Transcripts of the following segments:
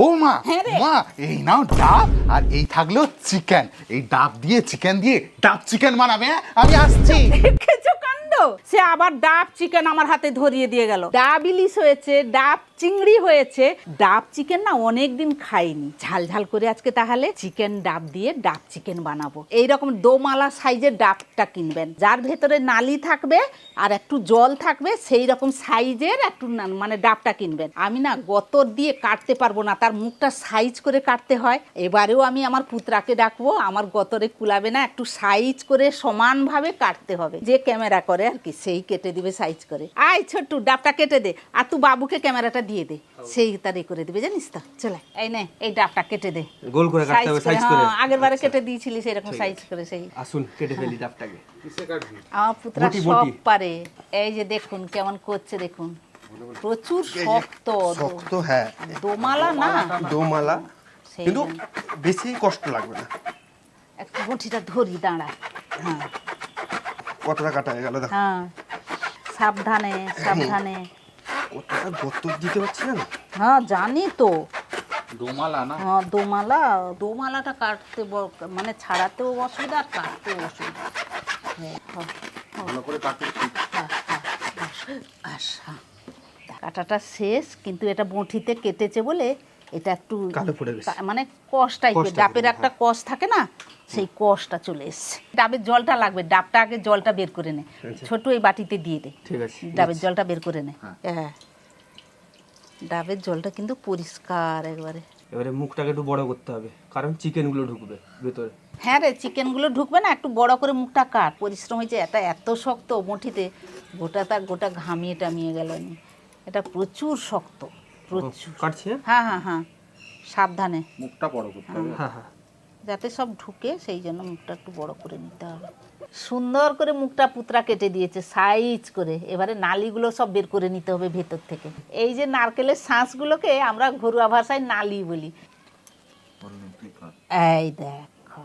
ও মা, হ্যাঁ রে। মা এই নাও ডাব আর এই থাকলো চিকেন। এই ডাব দিয়ে চিকেন দিয়ে ডাব চিকেন বানাবে, হ্যাঁ? আমি আসছি। দেখেছো কাণ্ড, সে আবার ডাব চিকেন আমার হাতে ধরিয়ে দিয়ে গেল। ডাব ইলিশ হয়েছে, ডাব চিংড়ি হয়েছে, ডাব চিকেন না অনেকদিন খাইনি। ঝাল ঝাল করে আজকে তাহলে চিকেন ডাব দিয়ে ডাব চিকেন বানাবো। এইরকম দোমালা সাইজের ডাবটা কিনবেন, যার ভেতরে নালি থাকবে আর একটু জল থাকবে, সেই রকম সাইজের একটু মানে ডাবটা কিনবেন। আমি না গতর দিয়ে কাটতে পারবো না, তার মুখটা সাইজ করে কাটতে হয়। এবারেও আমি আমার পুত্রাকে ডাকবো, আমার গতরে কুলাবে না, একটু সাইজ করে সমানভাবে কাটতে হবে। যে ক্যামেরা করে আর কি, সেই কেটে দিবে সাইজ করে। আয় ছোট্টু, ডাবটা কেটে দে, আর তুই বাবুকে ক্যামেরাটা দিয়ে দে, সেই তারে করে দিবে, জানিস তো। চলে এই নে, এই ডাবটা কেটে দে, গোল করে কাটতে হবে, সাইজ করে। আগের বারে কেটে দিয়েছিলি সেরকম সাইজ করে। সেই আসুন কেটে ফেলি ডাবটাকে। আমার পুত্রা বটি, সব বটি। পারে। এই যে দেখুন কেমন করছে, দেখুন প্রচুর শক্ত। শক্ত, হ্যাঁ, দোমালা না, দোমালা, সেই কিন্তু জন্য। বেশি কষ্ট লাগবে না। একটু বটিটা ধরি, দাঁড়া। হ্যাঁ কতটা কাটা হয়ে গেল দেখো। হ্যাঁ, সাবধানে সাবধানে। কতটা গর্ত দিতে পারছি না। হ্যাঁ জানি তো। দোমালা না? হ্যাঁ দোমালাটা কাটতে মানে ছাড়াতেও অসুবিধা আর কাটতেও অসুবিধা। হ্যাঁ, হ্যাঁ, ভালো করে কাটতে। হ্যাঁ, আচ্ছা, কাটাটা শেষ, কিন্তু এটা বঁঠিতে কেটেছে বলে এটা একটু কালো পড়ে গেছে। মানে কষ টাইপের, কষ ডাবের টাইপের, একটা কষ থাকে না, সেই কষটা চলে এসছে। ডাবের জলটা লাগবে, ডাবটা আগে জলটা বের করে নে। ছোট এই বাটিতে দিয়ে দে, ঠিক আছে। ডাবের জলটা বের করে নে। হ্যাঁ, ডাবের জলটা কিন্তু পরিষ্কার একবারে। এবারে মুখটাকে একটু বড় করতে হবে, কারণ চিকেনগুলো ঢুকবে ভেতরে। হ্যাঁ রে, চিকেনগুলো ঢুকবে না, একটু বড় করে মুখটা কাট। পরিশ্রম হয়েছে, এটা এত শক্ত মুঠিতে, গোটা ঘামিয়ে টামিয়ে গেল। এটা প্রচুর শক্ত, প্রচুর। কাটছি, হ্যাঁ? হ্যাঁ হ্যাঁ হ্যাঁ, সাবধানে, মুখটা বড় করতে হবে। হ্যাঁ হ্যাঁ। যাতে সব ঢুকে, সেই জন্য মুখটা একটু বড় করে নিতে হবে। সুন্দর করে মুখটা পুত্রা কেটে দিয়েছে সাইজ করে। এবারে নালিগুলো সব বের করে নিতে হবে ভেতর থেকে। এই যে নারকেলের শাঁসগুলোকে আমরা ঘরোয়া ভাষায় নালি বলি। এই দেখো,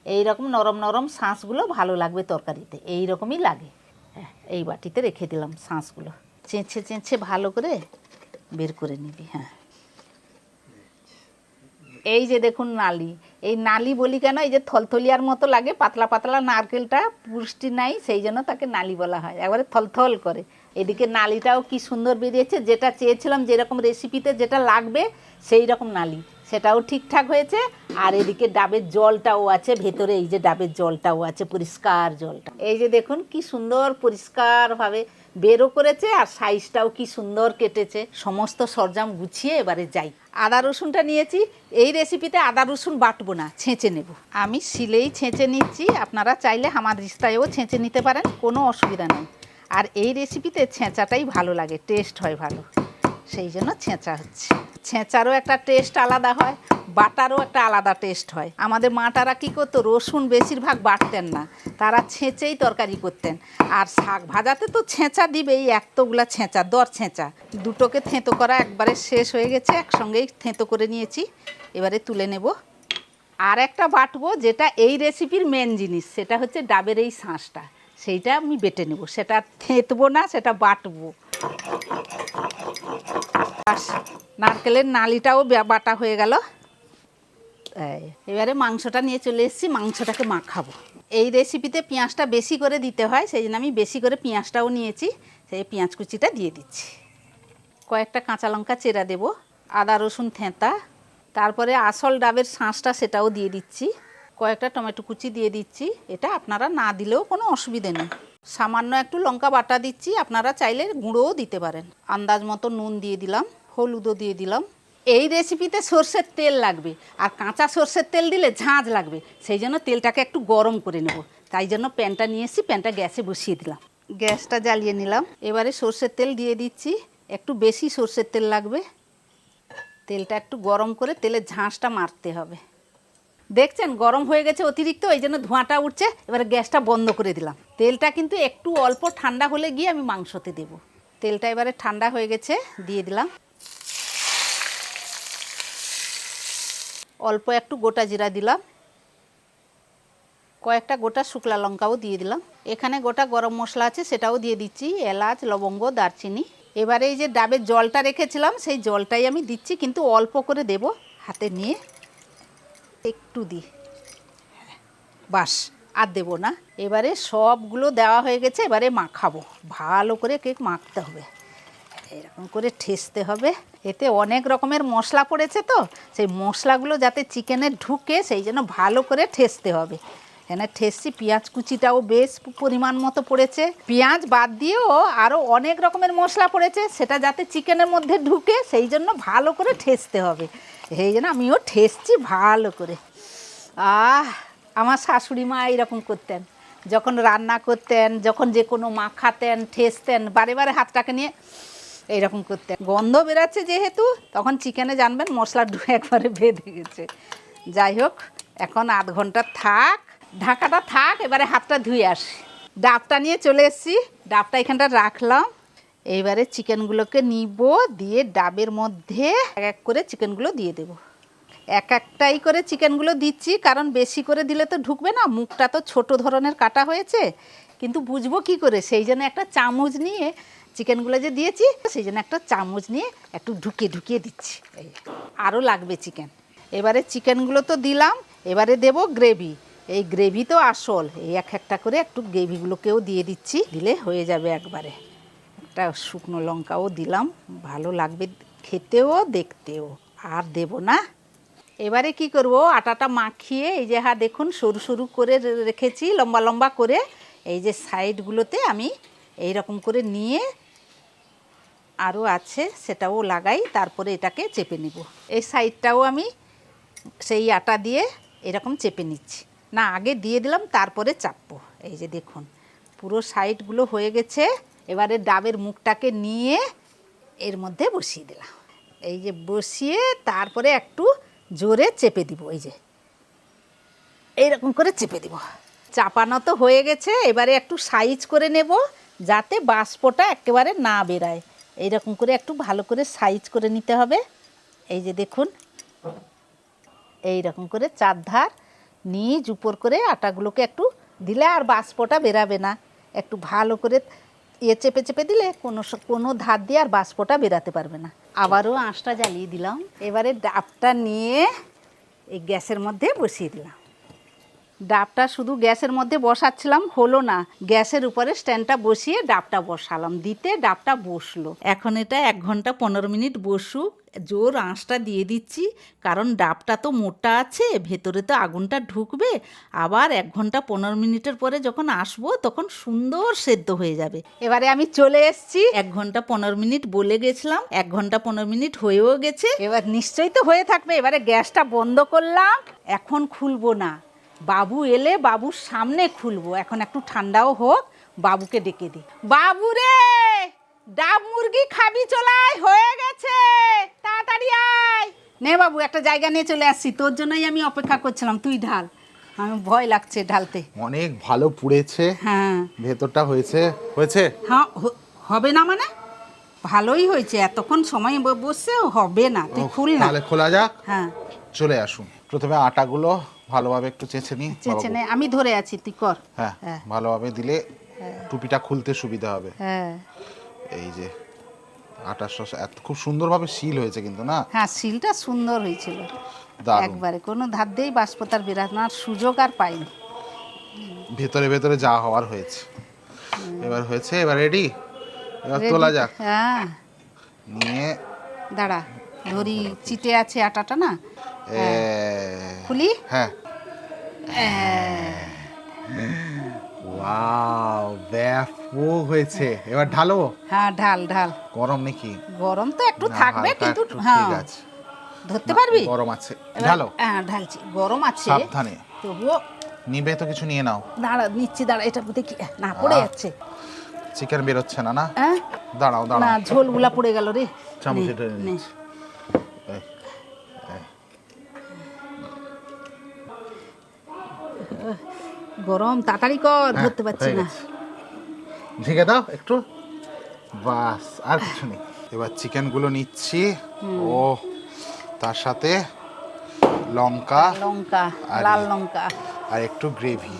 এইরকম নরম নরম শাঁসগুলো ভালো লাগবে তরকারিতে, এইরকমই লাগে। হ্যাঁ, এই বাটিতে রেখে দিলাম শাঁসগুলো। চেঁচে চেঁচে ভালো করে বের করে নিবি। হ্যাঁ, এই যে দেখুন নালি। এই নালি বলি কেন, এই যে থলথলিয়ার মতো লাগে, পাতলা পাতলা নারকেলটা, পুষ্টি নাই, সেই জন্য তাকে নালি বলা হয়। একবারে থলথল করে। এদিকে নালিটাও কি সুন্দর বেরিয়েছে, যেটা চেয়েছিলাম, যেরকম রেসিপিতে যেটা লাগবে সেই রকম নালি, সেটাও ঠিকঠাক হয়েছে। আর এদিকে ডাবের জলটাও আছে ভেতরে, এই যে ডাবের জলটাও আছে, পরিষ্কার জলটা। এই যে দেখুন কি সুন্দর পরিষ্কারভাবে বেরও করেছে, আর সাইজটাও কি সুন্দর কেটেছে। সমস্ত সরঞ্জাম গুছিয়ে এবারে যাই। আদা রসুনটা নিয়েছি। এই রেসিপিতে আদা রসুন বাটবো না, ছেঁচে নেব। আমি শিলেই ছেঁচে নিচ্ছি, আপনারা চাইলে হামানদিস্তায়ও ছেঁচে নিতে পারেন, কোনো অসুবিধা নেই। আর এই রেসিপিতে ছেঁচাটাই ভালো লাগে, টেস্ট হয় ভালো, সেই জন্য ছেঁচা হচ্ছে। ছেঁচারও একটা টেস্ট আলাদা হয়, বাটারও একটা আলাদা টেস্ট হয়। আমাদের মাটারা কী করতো, রসুন বেশিরভাগ বাটতেন না, তারা ছেঁচেই তরকারি করতেন। আর শাক ভাজাতে তো ছেঁচা দিবেই, এতগুলা ছেঁচা, দর ছেঁচা। দুটোকে থেঁতো করা একবারে শেষ হয়ে গেছে, একসঙ্গেই থেঁতো করে নিয়েছি। এবারে তুলে নেব। আর একটা বাটবো, যেটা এই রেসিপির মেন জিনিস, সেটা হচ্ছে ডাবের এই শাঁসটা, সেইটা আমি বেটে নেব। সেটা থেঁতবো না, সেটা বাটবো। নারকেলের নালিটাও বাটা হয়ে গেল। এবারে মাংসটা নিয়ে চলে এসেছি, মাংসটাকে মাখাবো। এই রেসিপিতে পেঁয়াজটা বেশি করে দিতে হয়, সেই জন্য আমি বেশি করে পেঁয়াজটাও নিয়েছি। সেই পেঁয়াজ কুচিটা দিয়ে দিচ্ছি। কয়েকটা কাঁচা লঙ্কা চেরা দেব, আদা রসুন থেঁতা, তারপরে আসল ডাবের শাঁসটা সেটাও দিয়ে দিচ্ছি। কয়েকটা টমেটো কুচি দিয়ে দিচ্ছি। এটা আপনারা না দিলেও কোনো অসুবিধে নেই। সামান্য একটু লঙ্কা বাটা দিচ্ছি, আপনারা চাইলে গুঁড়োও দিতে পারেন। আন্দাজ মতো নুন দিয়ে দিলাম, হলুদও দিয়ে দিলাম। এই রেসিপিতে সর্ষের তেল লাগবে, আর কাঁচা সর্ষের তেল দিলে ঝাঁঝ লাগবে, সেই জন্য তেলটাকে একটু গরম করে নেব। তাই জন্য প্যানটা নিয়ে এসেছি, প্যানটা গ্যাসে বসিয়ে দিলাম। গ্যাসটা জ্বালিয়ে নিলাম। এবারে সর্ষের তেল দিয়ে দিচ্ছি, একটু বেশি সর্ষের তেল লাগবে। তেলটা একটু গরম করে তেলের ঝাঁঝটা মারতে হবে। দেখছেন গরম হয়ে গেছে অতিরিক্ত, এই জন্য ধোঁয়াটা উঠছে। এবারে গ্যাসটা বন্ধ করে দিলাম। তেলটা কিন্তু একটু অল্প ঠান্ডা হলে গিয়ে আমি মাংসতে দেব। তেলটা এবারে ঠান্ডা হয়ে গেছে, দিয়ে দিলাম। অল্প একটু গোটা জিরা দিলাম, কয়েকটা গোটা শুকনো লঙ্কাও দিয়ে দিলাম। এখানে গোটা গরম মশলা আছে, সেটাও দিয়ে দিচ্ছি, এলাচ, লবঙ্গ, দারচিনি। এবারে এই যে ডাবের জলটা রেখেছিলাম সেই জলটাই আমি দিচ্ছি, কিন্তু অল্প করে দেব, হাতে নিয়ে একটু দিই, বাস আর দেবো না। এবারে সবগুলো দেওয়া হয়ে গেছে, এবারে মাখাবো, ভালো করে কেক মাখতে হবে, এরকম করে ঠেসতে হবে। এতে অনেক রকমের মশলা পড়েছে তো, সেই মশলাগুলো যাতে চিকেনে ঢুকে সেই জন্য ভালো করে ঠেসতে হবে। এখানে ঠেসছি, পেঁয়াজ কুচিটাও বেশ পরিমাণ মতো পড়েছে, পেঁয়াজ বাদ দিয়েও আরও অনেক রকমের মশলা পড়েছে, সেটা যাতে চিকেনের মধ্যে ঢুকে সেই জন্য ভালো করে ঠেসতে হবে। সেই জন্য আমিও ঠেসছি ভালো করে। আমার শাশুড়ি মা এইরকম করতেন, যখন রান্না করতেন, যখন যে কোনো মাখাতেন, ঠেসতেন, বারে বারে হাতটাকে নিয়ে এইরকম করতেন। গন্ধ বেরাচ্ছে যেহেতু, তখন চিকেনে জানবেন মশলা একবারে বেঁধে গেছে। যাই হোক, এখন আধ ঘন্টা থাক, ঢাকাটা থাক, এবারে হাতটা ধুয়ে আসি। ডাবটা নিয়ে চলে এসেছি, ডাবটা এখানটা রাখলাম। এইবারে চিকেনগুলোকে নিব, দিয়ে ডাবের মধ্যে এক এক করে চিকেনগুলো দিয়ে দেবো। এক একটাই করে চিকেনগুলো দিচ্ছি, কারণ বেশি করে দিলে তো ঢুকবে না, মুখটা তো ছোট ধরনের কাটা হয়েছে, কিন্তু বুঝবো কি করে, সেই জন্য একটা চামচ নিয়ে চিকেনগুলো যে দিয়েছি সেই জন্য একটা চামচ নিয়ে একটু ঢুকিয়ে দিচ্ছি। এই আরও লাগবে চিকেন। এবারে চিকেনগুলো তো দিলাম, এবারে দেব গ্রেভি। এই গ্রেভি তো আসল, এই এক একটা করে একটু গ্রেভিগুলোকেও দিয়ে দিচ্ছি, দিলে হয়ে যাবে একবারে। একটা শুকনো লঙ্কাও দিলাম, ভালো লাগবে খেতেও দেখতেও। আর দেব না। এবারে কি করব, আটাটা মাখিয়ে এই যে দেখুন সরু সরু করে রেখেছি, লম্বা লম্বা করে, এই যে সাইডগুলোতে আমি এই রকম করে নিয়ে, আরও আছে সেটাও লাগাই, তারপরে এটাকে চেপে নেব। এই সাইডটাও আমি সেই আটা দিয়ে এরকম চেপে নিচ্ছি, না আগে দিয়ে দিলাম তারপরে চাপবো। এই যে দেখুন পুরো সাইডগুলো হয়ে গেছে। এবারে ডাবের মুখটাকে নিয়ে এর মধ্যে বসিয়ে দিলাম, এই যে বসিয়ে তারপরে একটু জোরে চেপে দিব, এই যে এইরকম করে চেপে দিব। চাপানো তো হয়ে গেছে, এবারে একটু সাইজ করে নেব যাতে বাষ্পটা একেবারে না বেরায়। এইরকম করে একটু ভালো করে সাইজ করে নিতে হবে। এই যে দেখুন এইরকম করে চারধার নিজ উপর করে আটাগুলোকে একটু দিলে আর বাষ্পটা বেরাবে না। একটু ভালো করে চেপে চেপে দিলে কোনো ধার দিয়ে আর বাষ্পটা বেরাতে পারবে না। আবারও আঁচটা জ্বালিয়ে দিলাম। এবারে ডাবটা নিয়ে এই গ্যাসের মধ্যে বসিয়ে দিলাম। ডাবটা শুধু গ্যাসের মধ্যে বসাচ্ছিলাম, হলো না, গ্যাসের উপরে স্ট্যান্ডটা বসিয়ে ডাবটা বসালাম, দিতে ডাবটা বসলো। এখন এটা 1 ঘন্টা 15 মিনিট বসুক, জোর আঁচটা দিয়ে দিচ্ছি, কারণ ডাবটা তো মোটা আছে, ভেতরে তো আগুনটা ঢুকবে। আবার 1 ঘন্টা 15 মিনিটের পরে যখন আসবো তখন সুন্দর সেদ্ধ হয়ে যাবে। এবারে আমি চলে এসেছি, 1 ঘন্টা 15 মিনিট বলে গেছিলাম, 1 ঘন্টা 15 মিনিট হয়েও গেছে। এবার নিশ্চয়ই তো হয়ে থাকবে। এবারে গ্যাসটা বন্ধ করলাম, এখন খুলবো না, বাবু এলে বাবুর সামনে খুলবো। এখন একটু ঠান্ডাও হোক, বাবুকে ডেকে দিই। বাবু রে, ডাব মুরগি খাবি, চলাই হয়ে গেছে, তাড়াতাড়ি আয়। নে বাবু, একটা জায়গা নিয়ে চলে আসছি, তোর জন্যই আমি অপেক্ষা করছিলাম, তুই ঢাল, আমি ভয় লাগছে ঢালতে। অনেক ভালো পুড়েছে, হ্যাঁ ভেতরটা হয়েছে হয়েছে হ্যাঁ, হবে না মানে ভালোই হয়েছে, এতক্ষণ সময় বসছে, হবে না, তুই খুল না। তাহলে খোলা যাক। হ্যাঁ চলে আসুন, প্রথমে আটাগুলো ভালোভাবে একটু চেঁচে নিই। চেঁচে নে, আমি ধরে আছি, তুই কর। হ্যাঁ, হ্যাঁ। ভালোভাবে দিলে টুপিটা খুলতে সুবিধা হবে। হ্যাঁ এই যে আটার শসা এত খুব সুন্দরভাবে সিল হয়েছে কিন্তু না? হ্যাঁ, সিলটা সুন্দর হয়েছিল দারুণ। একবারে, কোনো ধার দিয়েই বাষ্পতার বেরানোর সুযোগ আর পাইনি। ভেতরে ভেতরে যা হওয়ার হয়েছে, এবার হয়েছে, এবার রেডি, এবার তোলা যাক। হ্যাঁ নিয়ে দাঁড়া, ধরি, চিটে আছে আটাটা না, এ, খুলি। হ্যাঁ, ওয়াও, ব্যাপক হয়েছে। এবার ঢালো। হ্যাঁ ঢাল ঢাল। গরম নাকি? গরম তো একটু না, থাকবে, হালকা কিন্তু একটু, হ্যাঁ ঠিক আছে, ধরতে পারবি। গরম আছে, এবার- ঢালো। হ্যাঁ ঢালছি, গরম আছে সাবধানে, তবুও। নিবে তো কিছু নিয়ে নাও। দাঁড়া নিচ্ছি, দাঁড়া, এটা দেখি না পড়ে যাচ্ছে। চিকেন বেরোচ্ছে না? না, হ্যাঁ দাঁড়াও না, দাঁড়াও, ঝোলগুলা পড়ে গেল রে। চামচ নে, এটা নে। নিচ্ছি। গরম, তাড়াতাড়ি কর, ধরতে পারছি না। ঢেকে দাও একটু, বাস, আর কিছু নেই। এবার চিকেনগুলো নিচ্ছি, ও তার সাথে লঙ্কা লঙ্কা, আর লাল লঙ্কা। আর একটু গ্রেভি।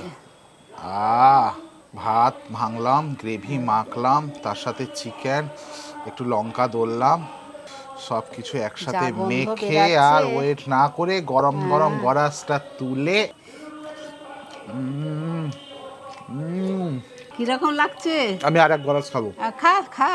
ভাত ভাঙলাম, গ্রেভি মাখলাম, তার সাথে চিকেন, একটু লঙ্কা দললাম, সব কিছু একসাথে যা গন্ধ মেখে বেরাচ্ছে। আর ওয়েট না করে গরম গরম গরাসটা তুলে কিরকম লাগছে? আমি আর এক গরাস খাবো। খা খা,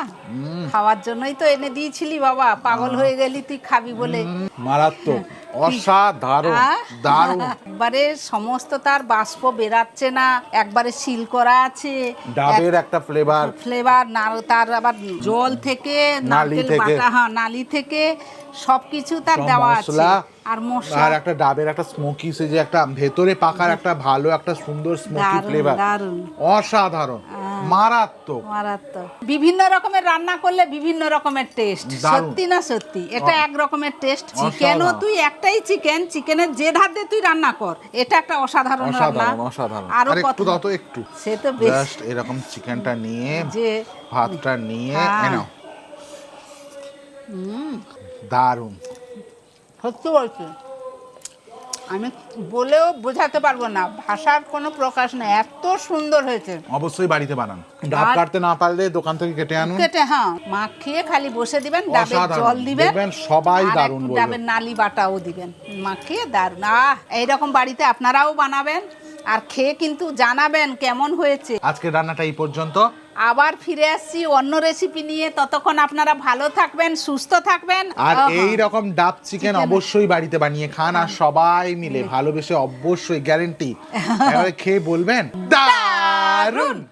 খাওয়ার জন্যই তো এনে দিয়েছিলি বাবা, পাগল হয়ে গেলি তুই খাবি বলে। মারাত্মক, অসাধারণ, আহ? দারুণ। একবারে সমস্ত তার বাষ্প বেরাচ্ছে না, একবারে সিল করা আছে, ডাবের একটা ফ্লেভার, ফ্লেভার না, তার আবার জল থেকে নালি নারকেল থেকে। বাটা, হ্যাঁ নালি থেকে সবকিছু তার সব দেওয়া আছে। মশলা আর মশলা আর একটা ডাবের একটা স্মোকি, সে যে একটা ভেতরে পাকার একটা ভালো একটা সুন্দর স্মোকি দারুণ, ফ্লেভার, দারুণ। অসাধারণ, মারাত্মক। মারাত্মক। বিভিন্ন রকমের রান্না করলে বিভিন্ন রকমের টেস্ট, দারুণ। সত্যি না সত্যি, এটা এক রকমের টেস্ট। চিকেনও অসাধারণ। তুই একটাই চিকেনের যে ধার দিয়ে তুই রান্না কর, এটা একটা অসাধারণ রান্না। অসাধারণ, অসাধারণ। আরো আর কত একটু দাও তো, একটু সে তো বেশ। জাস্ট এরকম চিকেনটা নিয়ে যে ভাতটা নিয়ে হ্যাঁ। নাও, দারুণ। সত্যি বলছি, আমি বলেও বোঝাতে পারবো না, ভাষার কোনো প্রকাশ নেই, এত সুন্দর হয়েছে। অবশ্যই বাড়িতে বানান। ডাব আর- কাটতে না পারলে দোকান থেকে কেটে আনুন। কেটে হ্যাঁ মাখিয়ে খালি বসে দিবেন, ডাবের অসাধারণ। জল দিবেন, দেখবেন সবাই আর দারুণ একটু বলবে। ডাবের নালি বাটাও দিবেন, মাখিয়ে দারুণ। এইরকম বাড়িতে আপনারাও বানাবেন আর খেয়ে কিন্তু জানাবেন কেমন হয়েছে। আজকে রান্নাটা এই পর্যন্ত। আবার ফিরে আসছি অন্য রেসিপি নিয়ে, ততক্ষণ আপনারা ভালো থাকবেন, সুস্থ থাকবেন। আর আহা। এই রকম ডাব চিকেন অবশ্যই বাড়িতে বানিয়ে খান, আর সবাই মিলে ভালোবেসে, অবশ্যই গ্যারেন্টি। এবারে খেয়ে বলবেন দারুণ।